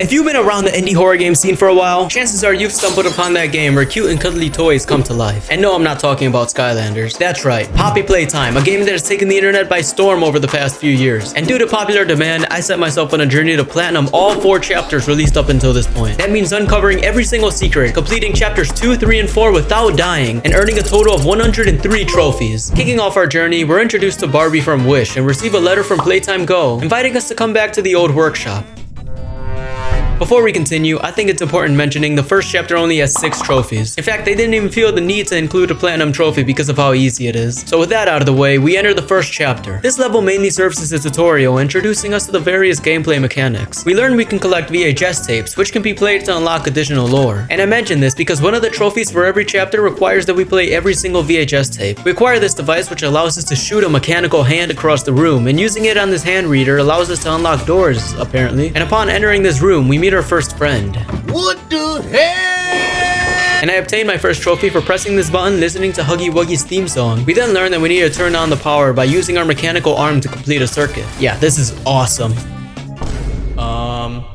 If you've been around the indie horror game scene for a while, chances are you've stumbled upon that game where cute and cuddly toys come to life. And no, I'm not talking about Skylanders. That's right, Poppy Playtime, a game that has taken the internet by storm over the past few years. And due to popular demand, I set myself on a journey to platinum all 4 chapters released up until this point. That means uncovering every single secret, completing chapters 2, 3, and 4 without dying, and earning a total of 103 trophies. Kicking off our journey, we're introduced to Barbie from Wish and receive a letter from Playtime Go, inviting us to come back to the old workshop. Before we continue, I think it's important mentioning the first chapter only has 6 trophies. In fact, they didn't even feel the need to include a platinum trophy because of how easy it is. So with that out of the way, we enter the first chapter. This level mainly serves as a tutorial, introducing us to the various gameplay mechanics. We learn we can collect VHS tapes, which can be played to unlock additional lore. And I mention this because one of the trophies for every chapter requires that we play every single VHS tape. We acquire this device which allows us to shoot a mechanical hand across the room, and using it on this hand reader allows us to unlock doors, apparently. And upon entering this room, we meet our first friend. What the hell? And I obtained my first trophy for pressing this button, listening to Huggy Wuggy's theme song. We then learn that we need to turn on the power by using our mechanical arm to complete a circuit. Yeah, this is awesome.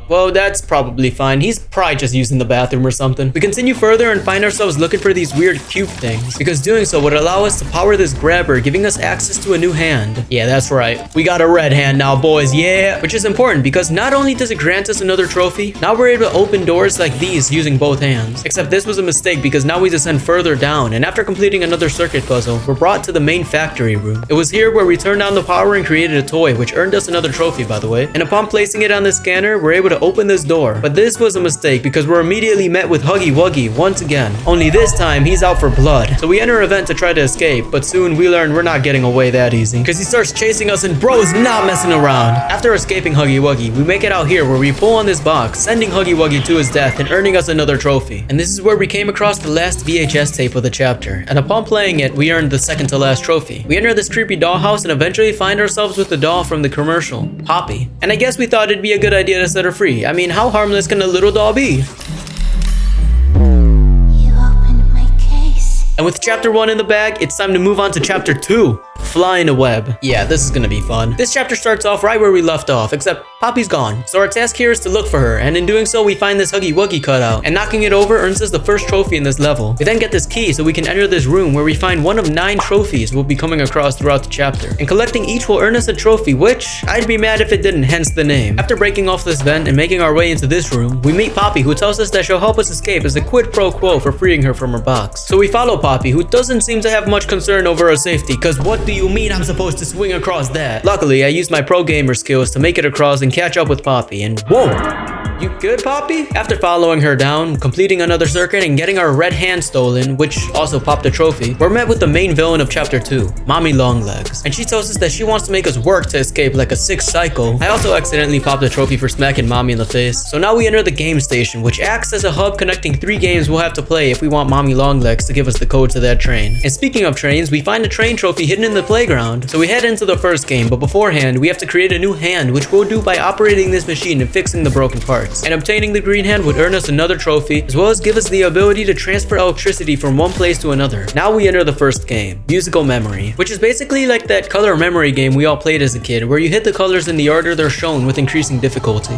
Well, that's probably fine. He's probably just using the bathroom or something. We continue further and find ourselves looking for these weird cube things, because doing so would allow us to power this grabber, giving us access to a new hand. Yeah, that's right. We got a red hand now, boys, yeah! Which is important because not only does it grant us another trophy, now we're able to open doors like these using both hands. Except this was a mistake because now we descend further down, and after completing another circuit puzzle, we're brought to the main factory room. It was here where we turned on the power and created a toy, which earned us another trophy, by the way. And upon placing it on the scanner, we're able to open this door. But this was a mistake because we're immediately met with Huggy Wuggy once again. Only this time, he's out for blood. So we enter a vent to try to escape, but soon we learn we're not getting away that easy because he starts chasing us and bro is not messing around. After escaping Huggy Wuggy, we make it out here where we pull on this box, sending Huggy Wuggy to his death and earning us another trophy. And this is where we came across the last VHS tape of the chapter. And upon playing it, we earned the second to last trophy. We enter this creepy dollhouse and eventually find ourselves with the doll from the commercial, Poppy. And I guess we thought it'd be a good idea to set her free. I mean, how harmless can a little doll be? You opened my case. And with chapter 1 in the bag, it's time to move on to chapter 2. Fly in a web. Yeah, this is gonna be fun. This chapter starts off right where we left off, except Poppy's gone. So our task here is to look for her, and in doing so, we find this Huggy Wuggy cutout, and knocking it over earns us the first trophy in this level. We then get this key so we can enter this room where we find one of 9 trophies we'll be coming across throughout the chapter. And collecting each will earn us a trophy, which I'd be mad if it didn't, hence the name. After breaking off this vent and making our way into this room, we meet Poppy, who tells us that she'll help us escape as a quid pro quo for freeing her from her box. So we follow Poppy, who doesn't seem to have much concern over her safety, cause what do you mean I'm supposed to swing across that? Luckily, I used my pro gamer skills to make it across and catch up with Poppy, and whoa! You good, Poppy? After following her down, completing another circuit, and getting our red hand stolen, which also popped a trophy, we're met with the main villain of chapter 2, Mommy Longlegs. And she tells us that she wants to make us work to escape like a sick psycho. I also accidentally popped a trophy for smacking Mommy in the face. So now we enter the game station, which acts as a hub connecting 3 games we'll have to play if we want Mommy Longlegs to give us the code to that train. And speaking of trains, we find a train trophy hidden in the playground. So we head into the first game, but beforehand, we have to create a new hand, which we'll do by operating this machine and fixing the broken parts. And obtaining the green hand would earn us another trophy, as well as give us the ability to transfer electricity from one place to another. Now we enter the first game, Musical Memory, which is basically like that color memory game we all played as a kid, where you hit the colors in the order they're shown with increasing difficulty.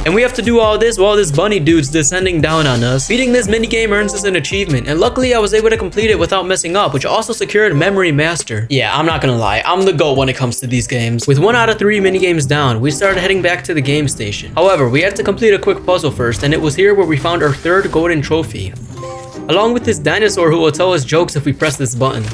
And we have to do all this while this bunny dude's descending down on us. Beating this minigame earns us an achievement, and luckily I was able to complete it without messing up, which also secured Memory Master. Yeah, I'm not gonna lie, I'm the GOAT when it comes to these games. With 1 out of 3 minigames down, we started heading back to the game station. However, we had to complete a quick puzzle first, and it was here where we found our 3rd golden trophy, along with this dinosaur who will tell us jokes if we press this button.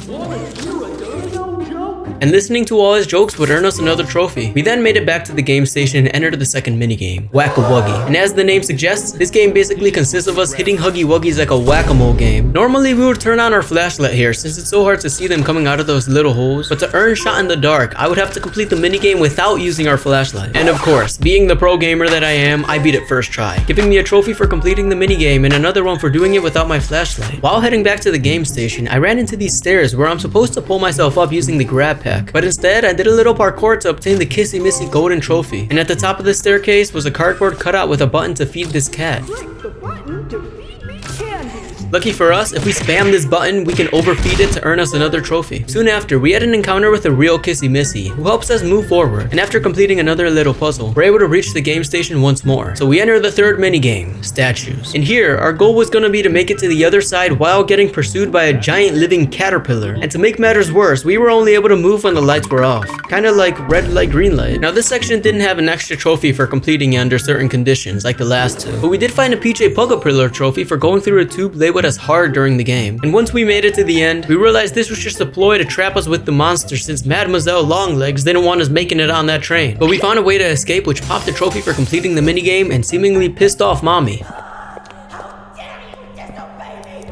And listening to all his jokes would earn us another trophy. We then made it back to the game station and entered the second minigame, Whack-a-Wuggy. And as the name suggests, this game basically consists of us hitting Huggy Wuggies like a whack-a-mole game. Normally we would turn on our flashlight here since it's so hard to see them coming out of those little holes, but to earn shot in the dark, I would have to complete the minigame without using our flashlight. And of course, being the pro gamer that I am, I beat it first try, giving me a trophy for completing the minigame and another one for doing it without my flashlight. While heading back to the game station, I ran into these stairs where I'm supposed to pull myself up using the grab pack. But instead, I did a little parkour to obtain the Kissy Missy golden trophy. And at the top of the staircase was a cardboard cutout with a button to feed this cat. Click the button to feed me candy. Lucky for us, if we spam this button, we can overfeed it to earn us another trophy. Soon after, we had an encounter with a real Kissy Missy, who helps us move forward, and after completing another little puzzle, we're able to reach the game station once more. So we enter the third minigame, statues. And here, our goal was gonna be to make it to the other side while getting pursued by a giant living caterpillar. And to make matters worse, we were only able to move when the lights were off. Kinda like red light, green light. Now this section didn't have an extra trophy for completing it under certain conditions, like the last two. But we did find a PJ Pillar trophy for going through a tube labeled as hard during the game. And once we made it to the end, we realized this was just a ploy to trap us with the monster since Mademoiselle Longlegs didn't want us making it on that train. But we found a way to escape, which popped a trophy for completing the minigame and seemingly pissed off Mommy.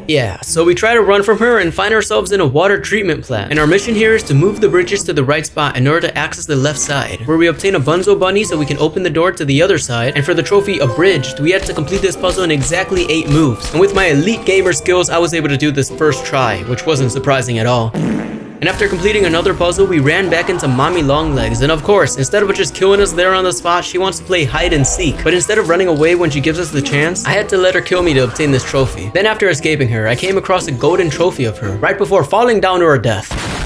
Yeah, so we try to run from her and find ourselves in a water treatment plant. And our mission here is to move the bridges to the right spot in order to access the left side, where we obtain a Bunzo Bunny so we can open the door to the other side. And for the trophy Abridged, we had to complete this puzzle in exactly 8 moves. And with my elite gamer skills, I was able to do this first try, which wasn't surprising at all. And after completing another puzzle, we ran back into Mommy Longlegs, and of course, instead of just killing us there on the spot, she wants to play hide and seek. But instead of running away when she gives us the chance, I had to let her kill me to obtain this trophy. Then after escaping her, I came across a golden trophy of her, right before falling down to her death.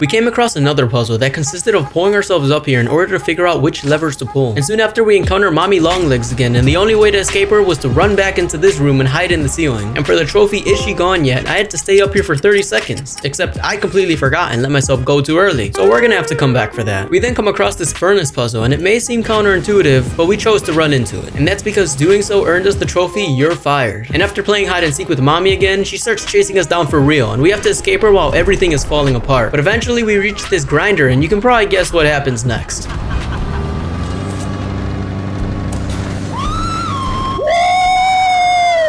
We came across another puzzle that consisted of pulling ourselves up here in order to figure out which levers to pull. And soon after we encounter Mommy Longlegs again, and the only way to escape her was to run back into this room and hide in the ceiling. And for the trophy Is She Gone Yet, I had to stay up here for 30 seconds. Except I completely forgot and let myself go too early. So we're gonna have to come back for that. We then come across this furnace puzzle, and it may seem counterintuitive, but we chose to run into it. And that's because doing so earned us the trophy You're Fired. And after playing hide and seek with Mommy again, she starts chasing us down for real, and we have to escape her while everything is falling apart. But eventually we reach this grinder, and you can probably guess what happens next.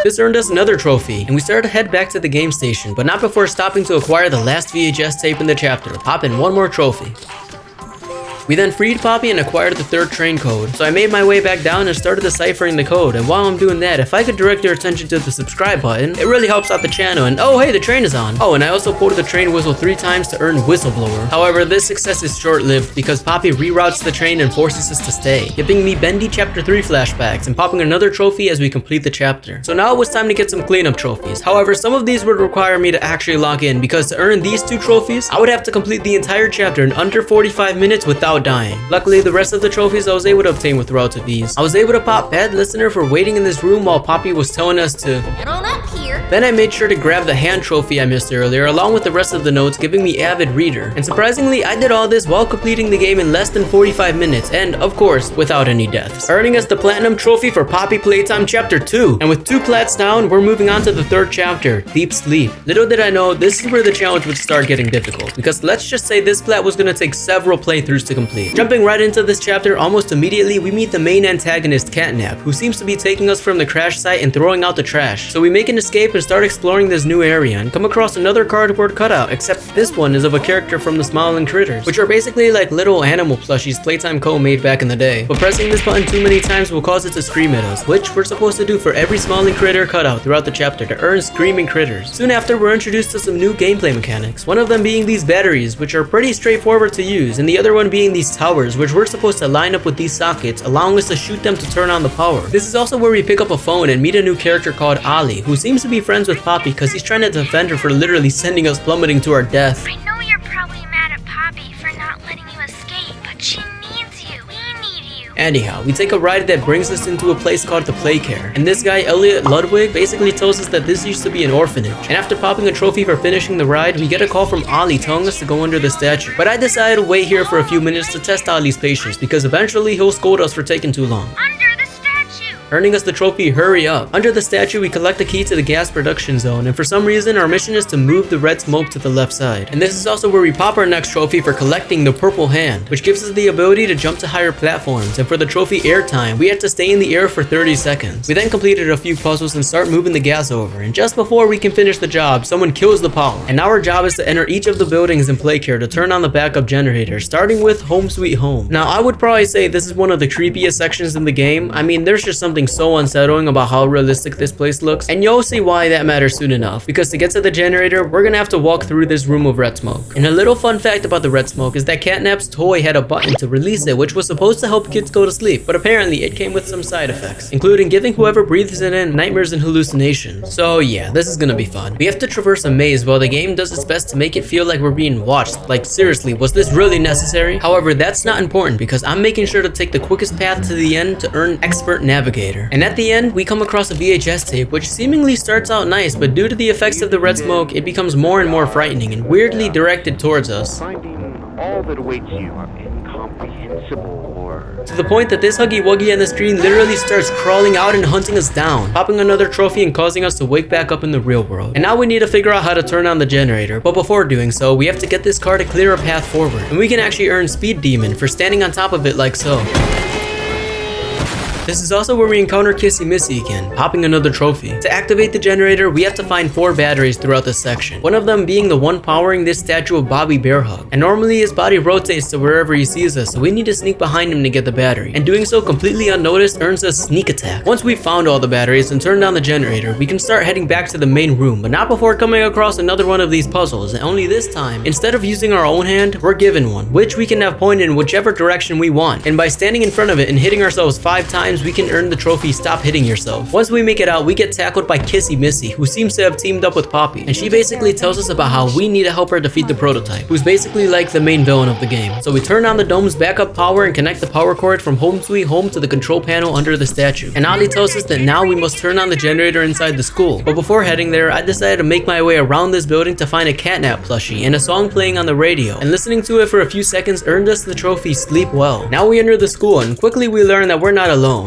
This earned us another trophy, and we started to head back to the game station, but not before stopping to acquire the last VHS tape in the chapter, pop in one more trophy. We then freed Poppy and acquired the third train code. So I made my way back down and started deciphering the code. And while I'm doing that, if I could direct your attention to the subscribe button, it really helps out the channel. And oh hey, the train is on. Oh, and I also pulled the train whistle 3 times to earn Whistleblower. However, this success is short-lived because Poppy reroutes the train and forces us to stay, giving me Bendy Chapter 3 flashbacks and popping another trophy as we complete the chapter. So now it was time to get some cleanup trophies. However, some of these would require me to actually lock in because to earn these 2 trophies, I would have to complete the entire chapter in under 45 minutes without dying. Luckily, the rest of the trophies I was able to obtain with relative ease. I was able to pop Bad Listener for waiting in this room while Poppy was telling us to Get on up here. Then I made sure to grab the hand trophy I missed earlier along with the rest of the notes, giving me Avid Reader. And surprisingly, I did all this while completing the game in less than 45 minutes and, of course, without any deaths, earning us the Platinum Trophy for Poppy Playtime Chapter 2. And with 2 plats down, we're moving on to the 3rd chapter, Deep Sleep. Little did I know, this is where the challenge would start getting difficult, because let's just say this plat was going to take several playthroughs to complete. Jumping right into this chapter, almost immediately we meet the main antagonist, Catnap, who seems to be taking us from the crash site and throwing out the trash. So we make an escape and start exploring this new area and come across another cardboard cutout, except this one is of a character from the Smiling Critters, which are basically like little animal plushies Playtime Co. made back in the day. But pressing this button too many times will cause it to scream at us, which we're supposed to do for every Smiling Critter cutout throughout the chapter to earn Screaming Critters. Soon after, we're introduced to some new gameplay mechanics, one of them being these batteries, which are pretty straightforward to use, and the other one being these towers, which we're supposed to line up with these sockets, allowing us to shoot them to turn on the power. This is also where we pick up a phone and meet a new character called Ali, who seems to be friends with Poppy because he's trying to defend her for literally sending us plummeting to our death. I know you're probably mad at Poppy for not letting you escape, but she needs you. We need you. Anyhow, we take a ride that brings us into a place called the Playcare, and this guy Elliot Ludwig basically tells us that this used to be an orphanage. And after popping a trophy for finishing the ride, we get a call from Ali telling us to go under the statue. But I decided to wait here for a few minutes to test Ali's patience, because eventually he'll scold us for taking too long, Under the statue. earning us the trophy Hurry Up. Under the statue, we collect the key to the gas production zone, and for some reason, our mission is to move the red smoke to the left side. And this is also where we pop our next trophy for collecting the purple hand, which gives us the ability to jump to higher platforms. And for the trophy airtime, we had to stay in the air for 30 seconds. We then completed a few puzzles and start moving the gas over, and just before we can finish the job, someone kills the power. And now our job is to enter each of the buildings in Playcare to turn on the backup generator, starting with Home Sweet Home. Now, I would probably say this is one of the creepiest sections in the game. I mean, there's just something something so unsettling about how realistic this place looks, and you'll see why that matters soon enough, because to get to the generator, we're gonna have to walk through this room of red smoke. And a little fun fact about the red smoke is that Catnap's toy had a button to release it, which was supposed to help kids go to sleep, but apparently it came with some side effects, including giving whoever breathes it in nightmares and hallucinations. So yeah, this is gonna be fun. We have to traverse a maze while the game does its best to make it feel like we're being watched. Like seriously, was this really necessary? However, that's not important because I'm making sure to take the quickest path to the end to earn Expert Navigator. And at the end, we come across a VHS tape which seemingly starts out nice, but due to the effects of the red smoke, it becomes more and more frightening and weirdly directed towards us. Finding all that awaits you incomprehensible or... To the point that this Huggy Wuggy on the screen literally starts crawling out and hunting us down, popping another trophy and causing us to wake back up in the real world. And now we need to figure out how to turn on the generator, but before doing so, we have to get this car to clear a path forward. And we can actually earn Speed Demon for standing on top of it like so. This is also where we encounter Kissy Missy again, popping another trophy. To activate the generator, we have to find 4 batteries throughout this section, one of them being the one powering this statue of Bobby Bearhug. And normally his body rotates to wherever he sees us, so we need to sneak behind him to get the battery. And doing so completely unnoticed earns us Sneak Attack. Once we've found all the batteries and turned on the generator, we can start heading back to the main room, but not before coming across another one of these puzzles, and only this time, instead of using our own hand, we're given one, which we can have pointed in whichever direction we want. And by standing in front of it and hitting ourselves 5 times, we can earn the trophy Stop Hitting Yourself. Once we make it out, we get tackled by Kissy Missy, who seems to have teamed up with Poppy, and she basically tells us about how we need to help her defeat the prototype, who's basically like the main villain of the game. So we turn on the dome's backup power and connect the power cord from Home Sweet Home to the control panel under the statue. And Ali tells us that now we must turn on the generator inside the school. But before heading there, I decided to make my way around this building to find a Catnap plushie and a song playing on the radio, and listening to it for a few seconds earned us the trophy Sleep Well. Now we enter the school, and quickly we learn that we're not alone.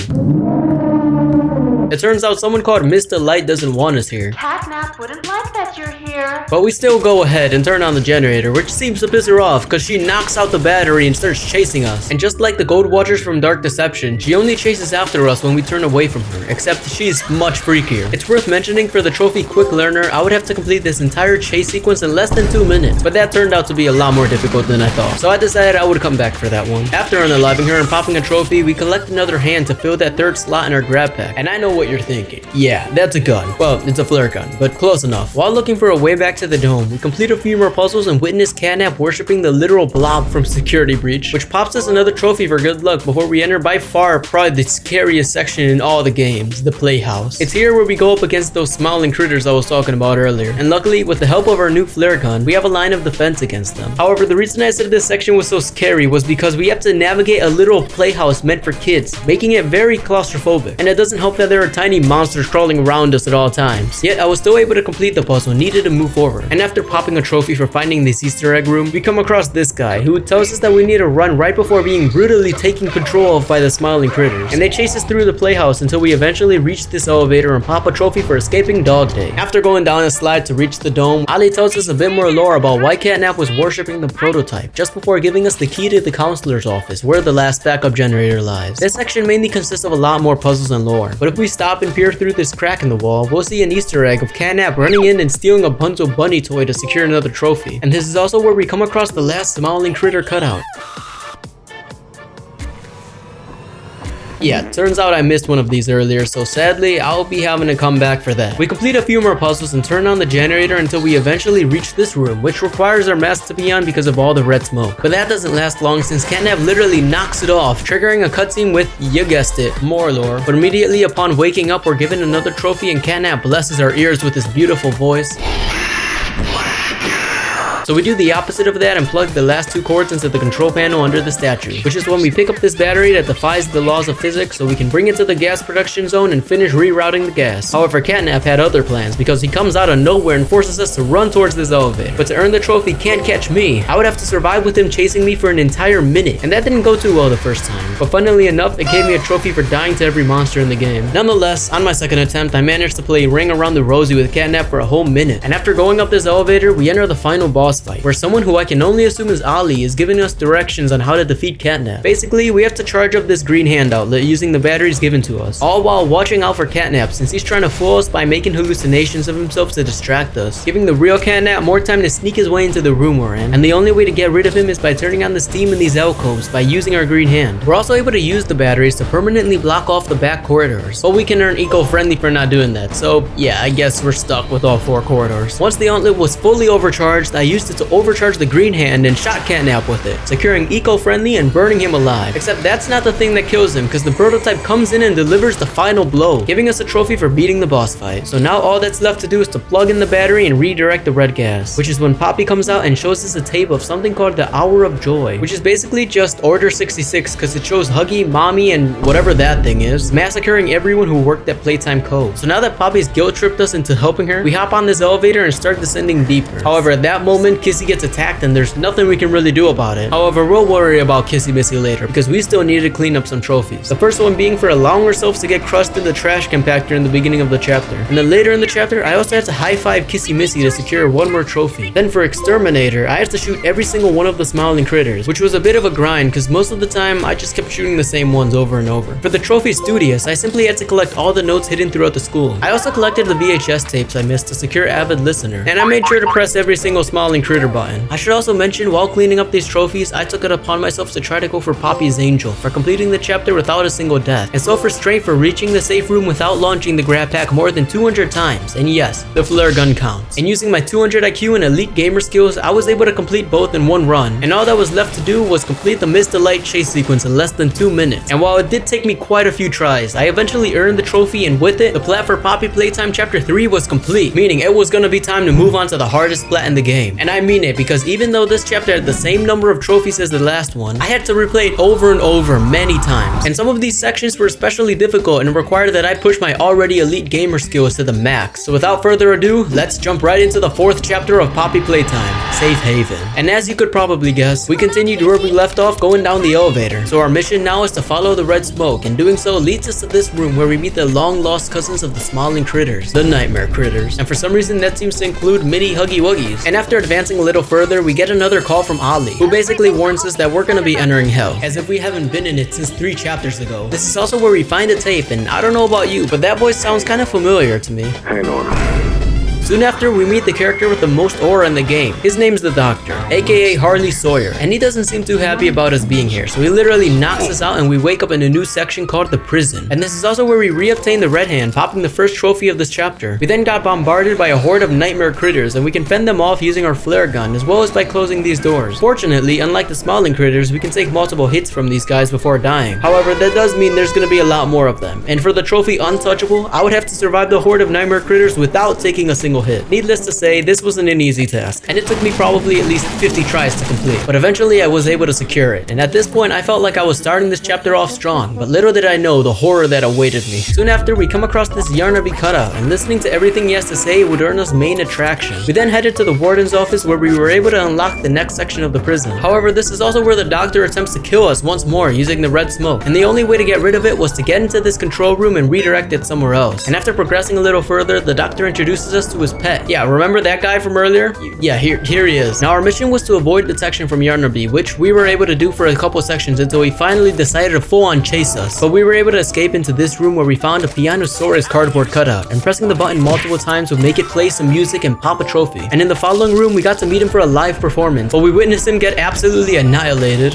It turns out someone called Mr. Light doesn't want us here. Catnap wouldn't like that you're here. But we still go ahead and turn on the generator, which seems to piss her off because she knocks out the battery and starts chasing us. And just like the Gold Watchers from Dark Deception, she only chases after us when we turn away from her, except she's much freakier. It's worth mentioning for the trophy Quick Learner, I would have to complete this entire chase sequence in less than 2 minutes, but that turned out to be a lot more difficult than I thought. So I decided I would come back for that one. After unaliving her and popping a trophy, we collect another hand to fill that 3rd slot in our grab pack. And I know what you're thinking. Yeah, that's a gun. Well, it's a flare gun, but close enough. While looking for a way back to the dome, we complete a few more puzzles and witness Catnap worshipping the literal blob from Security Breach, which pops us another trophy for good luck before we enter by far probably the scariest section in all the games, the Playhouse. It's here where we go up against those smiling critters I was talking about earlier, and luckily, with the help of our new flare gun, we have a line of defense against them. However, the reason I said this section was so scary was because we have to navigate a literal playhouse meant for kids, making it very claustrophobic, and it doesn't help that there are tiny monsters crawling around us at all times. Yet I was still able to complete the puzzle and needed to move forward. And after popping a trophy for finding this Easter egg room, we come across this guy who tells us that we need to run right before being brutally taken control of by the smiling critters. And they chase us through the playhouse until we eventually reach this elevator and pop a trophy for escaping Dog Day. After going down a slide to reach the dome, Ali tells us a bit more lore about why Catnap was worshipping the prototype, just before giving us the key to the counselor's office, where the last backup generator lies. This section mainly consists of a lot more puzzles and lore, but if we stop and peer through this crack in the wall, we'll see an Easter egg of Catnap running in and stealing a Bunzo bunny toy to secure another trophy. And this is also where we come across the last smiling critter cutout. Yeah, turns out I missed one of these earlier, so sadly, I'll be having to come back for that. We complete a few more puzzles and turn on the generator until we eventually reach this room, which requires our mask to be on because of all the red smoke. But that doesn't last long since Catnap literally knocks it off, triggering a cutscene with, you guessed it, more lore. But immediately upon waking up, we're given another trophy and Catnap blesses our ears with his beautiful voice. So we do the opposite of that and plug the last 2 cords into the control panel under the statue, which is when we pick up this battery that defies the laws of physics so we can bring it to the gas production zone and finish rerouting the gas. However, Catnap had other plans because he comes out of nowhere and forces us to run towards this elevator. But to earn the trophy Can't Catch Me, I would have to survive with him chasing me for an entire minute, and that didn't go too well the first time. But funnily enough, it gave me a trophy for dying to every monster in the game. Nonetheless, on my second attempt, I managed to play Ring Around the Rosie with Catnap for a whole minute, and after going up this elevator, we enter the final boss boss fight, where someone who I can only assume is Ali is giving us directions on how to defeat Catnap. Basically, we have to charge up this green hand outlet using the batteries given to us, all while watching out for Catnap since he's trying to fool us by making hallucinations of himself to distract us, giving the real Catnap more time to sneak his way into the room we're in, and the only way to get rid of him is by turning on the steam in these alcoves by using our green hand. We're also able to use the batteries to permanently block off the back corridors, but we can earn eco-friendly for not doing that, so yeah, I guess we're stuck with all 4 corridors. Once the outlet was fully overcharged, I used it to overcharge the green hand and shot Catnap with it, securing eco-friendly and burning him alive. Except that's not the thing that kills him, because the prototype comes in and delivers the final blow, giving us a trophy for beating the boss fight. So now all that's left to do is to plug in the battery and redirect the red gas, which is when Poppy comes out and shows us a tape of something called the Hour of Joy, which is basically just Order 66 because it shows Huggy, Mommy, and whatever that thing is, massacring everyone who worked at Playtime Cove. So now that Poppy's guilt tripped us into helping her, we hop on this elevator and start descending deeper. However, at that moment, Kissy gets attacked and there's nothing we can really do about it. However, we'll worry about Kissy Missy later because we still need to clean up some trophies. The first one being for allowing ourselves to get crushed in the trash compactor in the beginning of the chapter. And then later in the chapter, I also had to high-five Kissy Missy to secure one more trophy. Then for Exterminator, I had to shoot every single one of the smiling critters, which was a bit of a grind because most of the time I just kept shooting the same ones over and over. For the trophy Studious, I simply had to collect all the notes hidden throughout the school. I also collected the VHS tapes I missed to secure Avid Listener, and I made sure to press every single smiling critter button. I should also mention, while cleaning up these trophies, I took it upon myself to try to go for Poppy's Angel for completing the chapter without a single death, and so for Strength for reaching the safe room without launching the grab pack more than 200 times, and yes, the flare gun counts. And using my 200 IQ and elite gamer skills, I was able to complete both in one run, and all that was left to do was complete the Miss Delight chase sequence in less than 2 minutes. And while it did take me quite a few tries, I eventually earned the trophy, and with it, the plat for Poppy Playtime Chapter 3 was complete, meaning it was gonna be time to move on to the hardest plat in the game. And I mean it, because even though this chapter had the same number of trophies as the last one, I had to replay it over and over many times. And some of these sections were especially difficult and required that I push my already elite gamer skills to the max. So without further ado, let's jump right into the 4th chapter of Poppy Playtime, Safe Haven. And as you could probably guess, we continued where we left off going down the elevator. So our mission now is to follow the red smoke, and doing so leads us to this room where we meet the long lost cousins of the smiling critters, the nightmare critters. And for some reason that seems to include mini Huggy Wuggies. And after advancing a little further, we get another call from Ali, who basically warns us that we're gonna be entering hell, as if we haven't been in it since 3 chapters ago. This is also where we find a tape, and I don't know about you, but that voice sounds kind of familiar to me. Hang on. Soon after, we meet the character with the most aura in the game. His name's the Doctor, aka Harley Sawyer, and he doesn't seem too happy about us being here, so he literally knocks us out and we wake up in a new section called the Prison. And this is also where we re-obtain the red hand, popping the first trophy of this chapter. We then got bombarded by a horde of nightmare critters, and we can fend them off using our flare gun, as well as by closing these doors. Fortunately, unlike the smiling critters, we can take multiple hits from these guys before dying. However, that does mean there's gonna be a lot more of them. And for the trophy Untouchable, I would have to survive the horde of nightmare critters without taking a single hit. Needless to say, this wasn't an easy task, and it took me probably at least 50 tries to complete, but eventually I was able to secure it. And at this point, I felt like I was starting this chapter off strong, but little did I know the horror that awaited me. Soon after, we come across this Yarnaby cutout, and listening to everything he has to say would earn us main attraction. We then headed to the warden's office, where we were able to unlock the next section of the prison. However, this is also where the Doctor attempts to kill us once more using the red smoke, and the only way to get rid of it was to get into this control room and redirect it somewhere else. And after progressing a little further, the Doctor introduces us to his pet. Yeah, remember that guy from earlier? Yeah, here he is. Now our mission was to avoid detection from Yarnaby, which we were able to do for a couple sections until he finally decided to full-on chase us. But we were able to escape into this room where we found a Pianosaurus cardboard cutout, and pressing the button multiple times would make it play some music and pop a trophy. And in the following room, we got to meet him for a live performance, but we witnessed him get absolutely annihilated.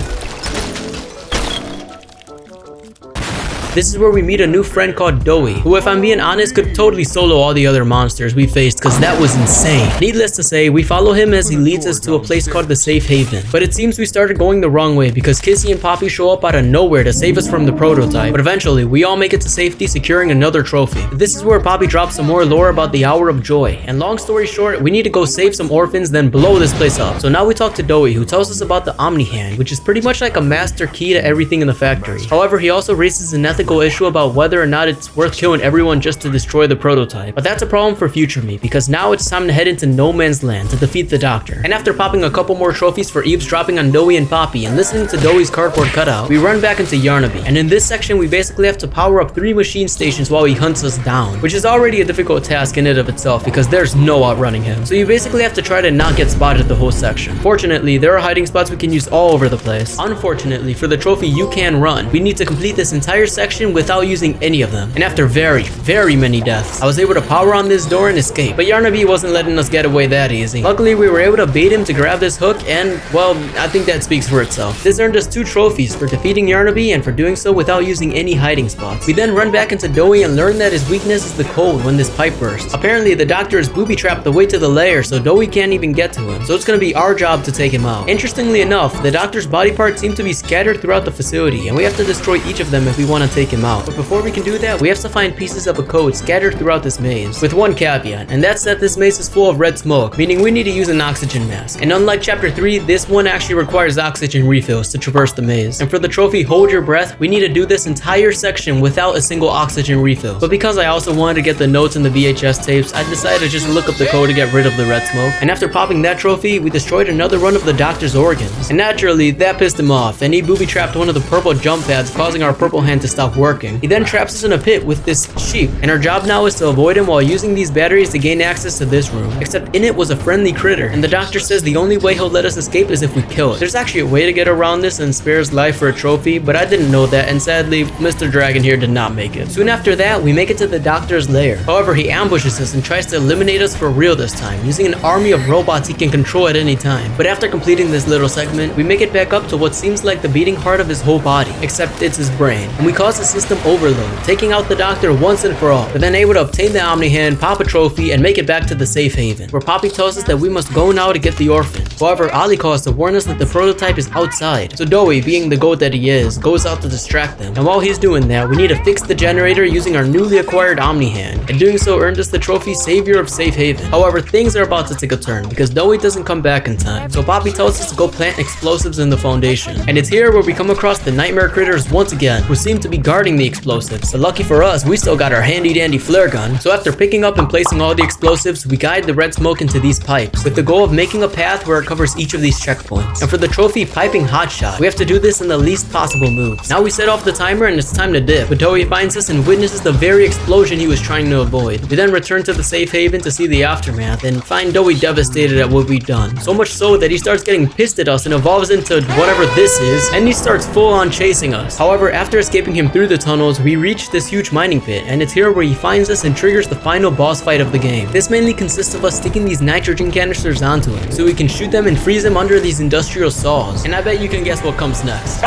This is where we meet a new friend called Doey, who, if I'm being honest, could totally solo all the other monsters we faced, cause that was insane. Needless to say, we follow him as he leads us to a place called the Safe Haven. But it seems we started going the wrong way because Kissy and Poppy show up out of nowhere to save us from the prototype. But eventually, we all make it to safety, securing another trophy. This is where Poppy drops some more lore about the Hour of Joy. And long story short, we need to go save some orphans, then blow this place up. So now we talk to Doey, who tells us about the Omni Hand, which is pretty much like a master key to everything in the factory. However, he also raises an ethical ethical issue about whether or not it's worth killing everyone just to destroy the prototype. But that's a problem for future me, because now it's time to head into no man's land to defeat the Doctor. And after popping a couple more trophies for eavesdropping on Dowie and Poppy and listening to Dowie's cardboard cutout, we run back into Yarnaby. And in this section, we basically have to power up 3 machine stations while he hunts us down, which is already a difficult task in and of itself because there's no outrunning him. So you basically have to try to not get spotted the whole section. Fortunately, there are hiding spots we can use all over the place. Unfortunately, for the trophy you can run, we need to complete this entire section without using any of them. And after very many deaths, I was able to power on this door and escape. But Yarnaby wasn't letting us get away that easy. Luckily, we were able to bait him to grab this hook, and well, I think that speaks for itself. This earned us 2 trophies for defeating Yarnaby and for doing so without using any hiding spots. We then run back into Dowie and learn that his weakness is the cold when this pipe bursts. Apparently, the Doctor is booby-trapped the way to the lair, so Dowie can't even get to him. So it's gonna be our job to take him out. Interestingly enough, the Doctor's body parts seem to be scattered throughout the facility, and we have to destroy each of them if we want to take him out. But before we can do that, we have to find pieces of a code scattered throughout this maze, with one caveat, and that's that this maze is full of red smoke, meaning we need to use an oxygen mask. And unlike chapter 3, this one actually requires oxygen refills to traverse the maze. And for the trophy Hold Your Breath, we need to do this entire section without a single oxygen refill. But because I also wanted to get the notes and the VHS tapes, I decided to just look up the code to get rid of the red smoke. And after popping that trophy, we destroyed another run of the Doctor's organs. And naturally, that pissed him off, and he booby-trapped one of the purple jump pads, causing our purple hand to stop working. He then traps us in a pit with this sheep, and our job now is to avoid him while using these batteries to gain access to this room. Except in it was a friendly critter, and the Doctor says the only way he'll let us escape is if we kill it. There's actually a way to get around this and spare his life for a trophy, but I didn't know that, and sadly, Mr. Dragon here did not make it. Soon after that, we make it to the Doctor's lair. However, he ambushes us and tries to eliminate us for real this time, using an army of robots he can control at any time. But after completing this little segment, we make it back up to what seems like the beating heart of his whole body, except it's his brain. And we cause a system overload, taking out the Doctor once and for all, but then able to obtain the Omni Hand, pop a trophy, and make it back to the safe haven, where Poppy tells us that we must go now to get the orphan. However, Ali calls to warn us that the prototype is outside. So Dowie, being the goat that he is, goes out to distract them. And while he's doing that, we need to fix the generator using our newly acquired Omni Hand, and doing so earned us the trophy Savior of Safe Haven. However, things are about to take a turn because Dowie doesn't come back in time. So Poppy tells us to go plant explosives in the foundation. And it's here where we come across the nightmare critters once again, who seem to be guarding the explosives. But lucky for us, we still got our handy dandy flare gun. So after picking up and placing all the explosives, we guide the red smoke into these pipes, with the goal of making a path where it covers each of these checkpoints. And for the trophy Piping Hotshot, we have to do this in the least possible moves. Now we set off the timer and it's time to dip, but Dowie finds us and witnesses the very explosion he was trying to avoid. We then return to the safe haven to see the aftermath and find Dowie devastated at what we've done. So much so that he starts getting pissed at us and evolves into whatever this is, and he starts full on chasing us. However, after escaping him through the tunnels, we reach this huge mining pit, and it's here where he finds us and triggers the final boss fight of the game. This mainly consists of us sticking these nitrogen canisters onto him, so we can shoot them and freeze them under these industrial saws. And I bet you can guess what comes next.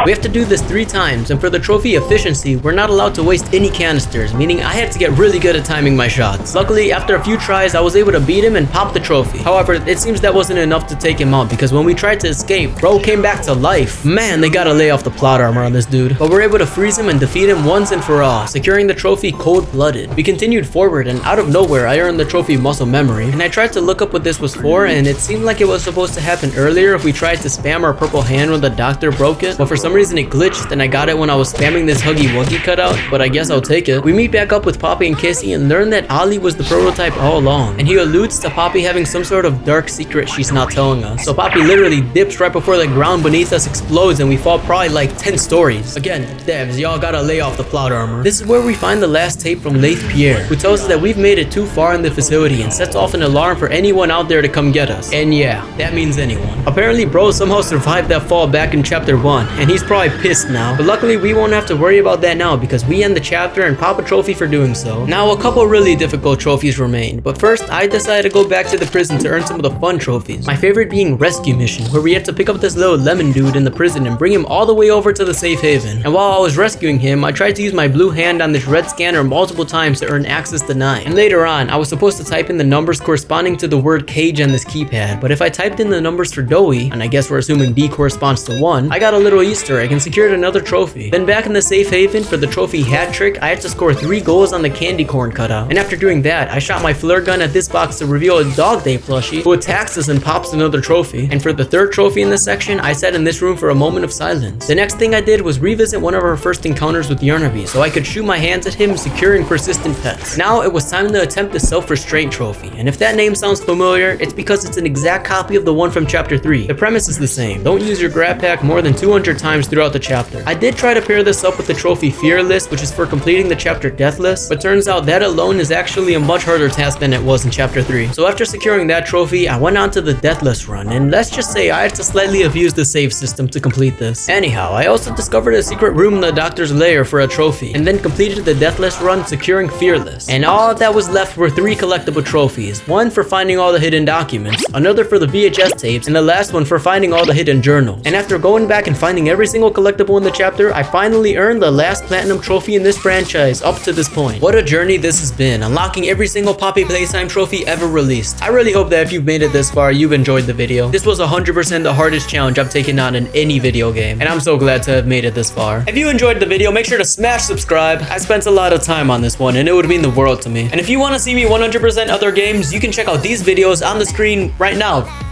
We have to do this 3 times, and for the trophy efficiency, we're not allowed to waste any canisters, meaning I had to get really good at timing my shots. Luckily, after a few tries, I was able to beat him and pop the trophy. However, it seems that wasn't enough to take him out, because when we tried to escape, bro came back to life. Man, they gotta lay off the plot armor on this dude. But we're able to freeze him and defeat him once and for all, securing the trophy Cold-Blooded. We continued forward, and out of nowhere, I earned the trophy Muscle Memory, and I tried to look up what this was for, and it seemed like it was supposed to happen earlier if we tried to spam our purple hand when the Doctor broke it, but for some reason it glitched, and I got it when I was spamming this Huggy Wuggy cutout, but I guess I'll take it. We meet back up with Poppy and Kissy and learn that Ali was the prototype all along, and he alludes to Poppy having some sort of dark secret she's not telling us. So Poppy literally dips right before the ground beneath us explodes and we fall probably like 10 stories. Again, devs, y'all gotta lay off the plot armor. This is where we find the last tape from Laith Pierre, who tells us that we've made it too far in the facility and sets off an alarm for anyone out there to come get us. And yeah, that means anyone. Apparently bro somehow survived that fall back in chapter 1, and he's probably pissed now. But luckily we won't have to worry about that now because we end the chapter and pop a trophy for doing so. Now a couple really difficult trophies remain, but first I decided to go back to the prison to earn some of the fun trophies. My favorite being Rescue Mission, where we had to pick up this little lemon dude in the prison and bring him all the way over to the safe haven. And while I was rescuing him, I tried to use my blue hand on this red scanner multiple times to earn access denied. And later on, I was supposed to type in the numbers corresponding to the word cage on this keypad, but if I typed in the numbers for Dowie, and I guess we're assuming D corresponds to 1, I got a little Easter Easter egg and secured another trophy. Then back in the safe haven for the trophy hat trick, I had to score 3 goals on the candy corn cutout. And after doing that, I shot my flare gun at this box to reveal a Dog Day plushie who attacks us and pops another trophy. And for the third trophy in this section, I sat in this room for a moment of silence. The next thing I did was revisit one of our first encounters with Yarnaby so I could shoot my hands at him securing persistent pets. Now it was time to attempt the self-restraint trophy. And if that name sounds familiar, it's because it's an exact copy of the one from chapter 3. The premise is the same. Don't use your grab pack more than 200 times throughout the chapter. I did try to pair this up with the trophy Fearless, which is for completing the chapter Deathless, but turns out that alone is actually a much harder task than it was in chapter 3. So after securing that trophy, I went on to the Deathless run, and let's just say I had to slightly abuse the save system to complete this. Anyhow, I also discovered a secret room in the doctor's lair for a trophy, and then completed the Deathless run securing Fearless. And all that was left were 3 collectible trophies, one for finding all the hidden documents, another for the VHS tapes, and the last one for finding all the hidden journals. And after going back and finding every single collectible in the chapter, I finally earned the last platinum trophy in this franchise up to this point. What a journey this has been, unlocking every single Poppy Playtime trophy ever released. I really hope that if you've made it this far, you've enjoyed the video. This was 100% the hardest challenge I've taken on in any video game, and I'm so glad to have made it this far. If you enjoyed the video, make sure to smash subscribe. I spent a lot of time on this one, and it would mean the world to me. And if you want to see me 100% other games, you can check out these videos on the screen right now.